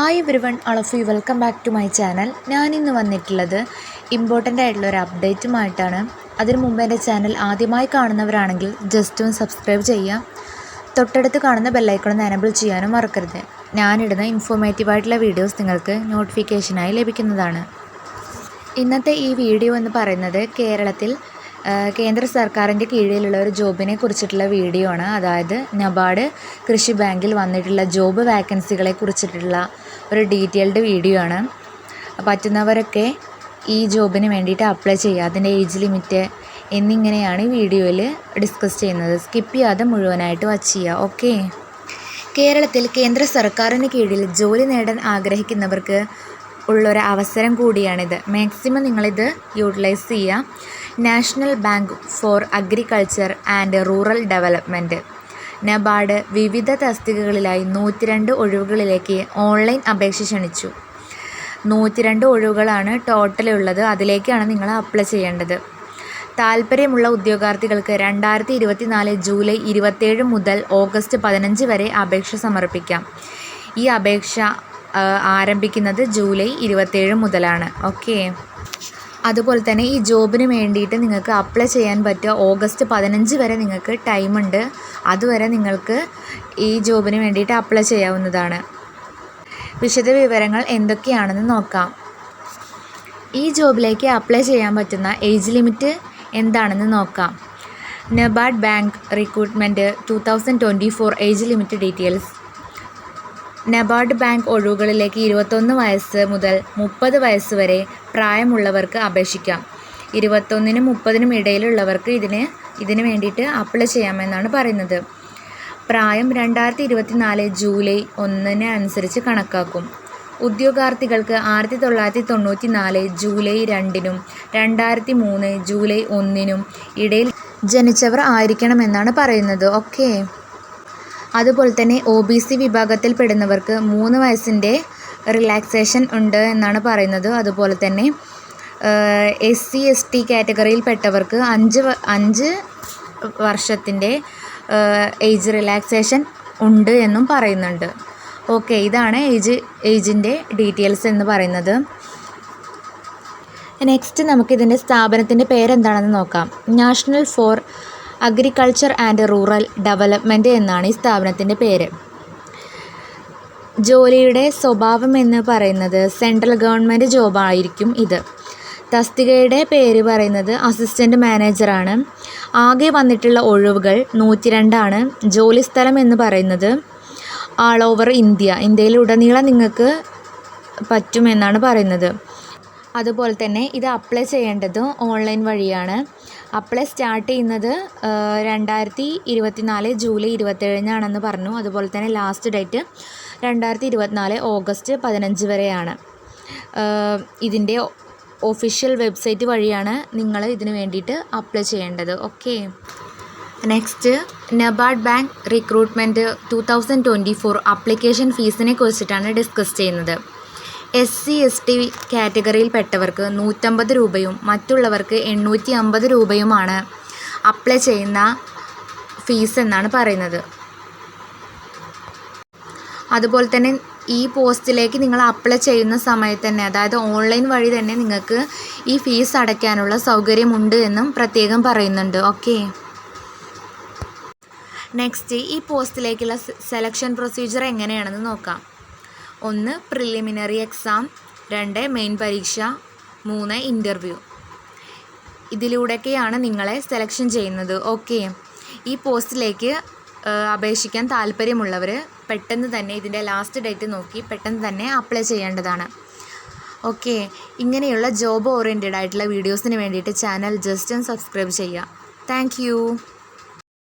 Hi everyone, all of you welcome back to my channel. ഞാനിന്ന് വന്നിട്ടുള്ളത് important ആയിട്ടുള്ളൊരു അപ്ഡേറ്റുമായിട്ടാണ്. അതിനു മുമ്പ് എൻ്റെ ചാനൽ ആദ്യമായി കാണുന്നവരാണെങ്കിൽ ജസ്റ്റ് ഒന്ന് സബ്സ്ക്രൈബ് ചെയ്യാം. തൊട്ടടുത്ത് കാണുന്ന ബെല്ലൈക്കൺ എനേബിൾ ചെയ്യാനും മറക്കരുത്. ഞാനിടുന്ന ഇൻഫോർമേറ്റീവായിട്ടുള്ള വീഡിയോസ് നിങ്ങൾക്ക് നോട്ടിഫിക്കേഷനായി ലഭിക്കുന്നതാണ്. ഇന്നത്തെ ഈ വീഡിയോ എന്ന് പറയുന്നത് കേരളത്തിൽ കേന്ദ്ര സർക്കാരിൻ്റെ കീഴിലുള്ള ഒരു ജോബിനെ കുറിച്ചിട്ടുള്ള വീഡിയോ ആണ്. അതായത് നബാർഡ് കൃഷി ബാങ്കിൽ വന്നിട്ടുള്ള ജോബ് വാക്കൻസികളെ കുറിച്ചിട്ടുള്ള ഒരു ഡീറ്റെയിൽഡ് വീഡിയോ ആണ്. പറ്റുന്നവരൊക്കെ ഈ ജോബിന് വേണ്ടിയിട്ട് അപ്ലൈ ചെയ്യുക. അതിൻ്റെ ഏജ് ലിമിറ്റ് എന്നിങ്ങനെയാണ് ഈ വീഡിയോയിൽ ഡിസ്കസ് ചെയ്യുന്നത്. സ്കിപ്പ് ചെയ്യാതെ മുഴുവനായിട്ട് വാച്ച് ചെയ്യുക. ഓക്കെ. കേരളത്തിൽ കേന്ദ്ര സർക്കാരിന് കീഴിൽ ജോലി നേടാൻ ആഗ്രഹിക്കുന്നവർക്ക് ഉള്ളൊരു അവസരം കൂടിയാണിത്. മാക്സിമം നിങ്ങളിത് യൂട്ടിലൈസ് ചെയ്യുക. National bank for agriculture and rural development NABARD വിവിധ തസ്തികകളിലായി 102 ഒഴിവുകളിലേക്ക് ഓൺലൈൻ അപേക്ഷ ക്ഷണിച്ചു. 102 ഒഴിവുകളാണ് ടോട്ടലുള്ളത്. അതിലേക്കാണ് നിങ്ങൾ അപ്ലൈ ചെയ്യേണ്ടത്. താൽപ്പര്യമുള്ള ഉദ്യോഗാർത്ഥികൾക്ക് 2024 ജൂലൈ 27 മുതൽ ഓഗസ്റ്റ് 15 വരെ അപേക്ഷ സമർപ്പിക്കാം. ഈ അപേക്ഷ ആരംഭിക്കുന്നത് ജൂലൈ 27 മുതലാണ്. ഓക്കെ. അതുപോലെ തന്നെ ഈ ജോബിന് വേണ്ടിയിട്ട് നിങ്ങൾക്ക് അപ്ലൈ ചെയ്യാൻ പറ്റുക ഓഗസ്റ്റ് 15 വരെ നിങ്ങൾക്ക് ടൈമുണ്ട്. അതുവരെ നിങ്ങൾക്ക് ഈ ജോബിന് വേണ്ടിയിട്ട് അപ്ലൈ ചെയ്യാവുന്നതാണ്. വിശദ വിവരങ്ങൾ എന്തൊക്കെയാണെന്ന് നോക്കാം. ഈ ജോബിലേക്ക് അപ്ലൈ ചെയ്യാൻ പറ്റുന്ന ഏജ് ലിമിറ്റ് എന്താണെന്ന് നോക്കാം. NABARD bank recruitment 2024 age limit details. NABARD bank ഒഴിവുകളിലേക്ക് 21 വയസ്സ് മുതൽ 30 വയസ്സ് വരെ പ്രായമുള്ളവർക്ക് അപേക്ഷിക്കാം. 21നും 30നും ഇടയിലുള്ളവർക്ക് ഇതിന് വേണ്ടിയിട്ട് അപ്ലൈ ചെയ്യാമെന്നാണ് പറയുന്നത്. പ്രായം 2024 ജൂലൈ 1 അനുസരിച്ച് കണക്കാക്കും. ഉദ്യോഗാർത്ഥികൾക്ക് 1994 ജൂലൈ 2നും 2003 ജൂലൈ 1നും ഇടയിൽ ജനിച്ചവർ ആയിരിക്കണമെന്നാണ് പറയുന്നത്. ഓക്കെ. അതുപോലെ തന്നെ OBC വിഭാഗത്തിൽപ്പെടുന്നവർക്ക് 3 വയസ്സിൻ്റെ റിലാക്സേഷൻ ഉണ്ട് എന്നാണ് പറയുന്നത്. അതുപോലെ തന്നെ SC ST കാറ്റഗറിയിൽപ്പെട്ടവർക്ക് 5 വർഷത്തിൻ്റെ ഏജ് റിലാക്സേഷൻ ഉണ്ട് എന്നും പറയുന്നുണ്ട്. ഓക്കെ. ഇതാണ് ഏജിൻ്റെ ഡീറ്റെയിൽസ് എന്ന് പറയുന്നത്. നെക്സ്റ്റ് നമുക്കിതിൻ്റെ സ്ഥാപനത്തിൻ്റെ പേരെന്താണെന്ന് നോക്കാം. National four agriculture and rural development എന്നാണ് ഈ സ്ഥാപനത്തിൻ്റെ പേര്. ജോലിയുടെ സ്വഭാവം എന്ന് പറയുന്നത് സെൻട്രൽ ഗവൺമെൻറ് ജോബായിരിക്കും ഇത്. തസ്തികയുടെ പേര് പറയുന്നത് അസിസ്റ്റൻ്റ് മാനേജറാണ്. ആകെ വന്നിട്ടുള്ള ഒഴിവുകൾ 102 ആണ്. ജോലി സ്ഥലം എന്ന് പറയുന്നത് ആൾ ഓവർ ഇന്ത്യയിലുടനീളം നിങ്ങൾക്ക് പറ്റുമെന്നാണ് പറയുന്നത്. അതുപോലെ തന്നെ ഇത് അപ്ലൈ ചെയ്യേണ്ടത് ഓൺലൈൻ വഴിയാണ്. അപ്ലൈ സ്റ്റാർട്ട് ചെയ്യുന്നത് 2024 ജൂലൈ 27 പറഞ്ഞു. അതുപോലെ തന്നെ ലാസ്റ്റ് ഡേറ്റ് 2024 ഓഗസ്റ്റ് 15 വരെയാണ്. ഇതിൻ്റെ ഒഫീഷ്യൽ വെബ്സൈറ്റ് വഴിയാണ് നിങ്ങൾ ഇതിന് വേണ്ടിയിട്ട് അപ്ലൈ ചെയ്യേണ്ടത്. Okay. Next NABARD bank recruitment 2024 application ഫീസിനെ കുറിച്ചിട്ടാണ് ഡിസ്കസ് ചെയ്യുന്നത്. SC ST കാറ്റഗറിയിൽപ്പെട്ടവർക്ക് 150 രൂപയും മറ്റുള്ളവർക്ക് 850 രൂപയുമാണ് അപ്ലൈ ചെയ്യുന്ന ഫീസ് എന്നാണ് പറയുന്നത്. അതുപോലെ തന്നെ ഈ പോസ്റ്റിലേക്ക് നിങ്ങൾ അപ്ലൈ ചെയ്യുന്ന സമയത്ത് തന്നെ, അതായത് ഓൺലൈൻ വഴി തന്നെ നിങ്ങൾക്ക് ഈ ഫീസ് അടയ്ക്കാനുള്ള സൗകര്യമുണ്ട് എന്നും പ്രത്യേകം പറയുന്നുണ്ട്. ഓക്കെ. നെക്സ്റ്റ് ഈ പോസ്റ്റിലേക്കുള്ള സെലക്ഷൻ പ്രൊസീജിയർ എങ്ങനെയാണെന്ന് നോക്കാം. 1 പ്രിലിമിനറി എക്സാം, 2 മെയിൻ പരീക്ഷ, 3 ഇൻ്റർവ്യൂ. ഇതിലൂടെയൊക്കെയാണ് നിങ്ങളെ സെലക്ഷൻ ചെയ്യുന്നത്. ഓക്കെ. ഈ പോസ്റ്റിലേക്ക് അപേക്ഷിക്കാൻ താല്പര്യമുള്ളവർ പെട്ടെന്ന് തന്നെ ഇതിൻ്റെ ലാസ്റ്റ് ഡേറ്റ് നോക്കി പെട്ടെന്ന് തന്നെ അപ്ലൈ ചെയ്യേണ്ടതാണ്. ഓക്കെ. ഇങ്ങനെയുള്ള ജോബ് ഓറിയൻറ്റഡ് ആയിട്ടുള്ള വീഡിയോസിന് വേണ്ടിയിട്ട് ചാനൽ ജസ്റ്റ് ഒന്ന് സബ്സ്ക്രൈബ് ചെയ്യുക. Thank you.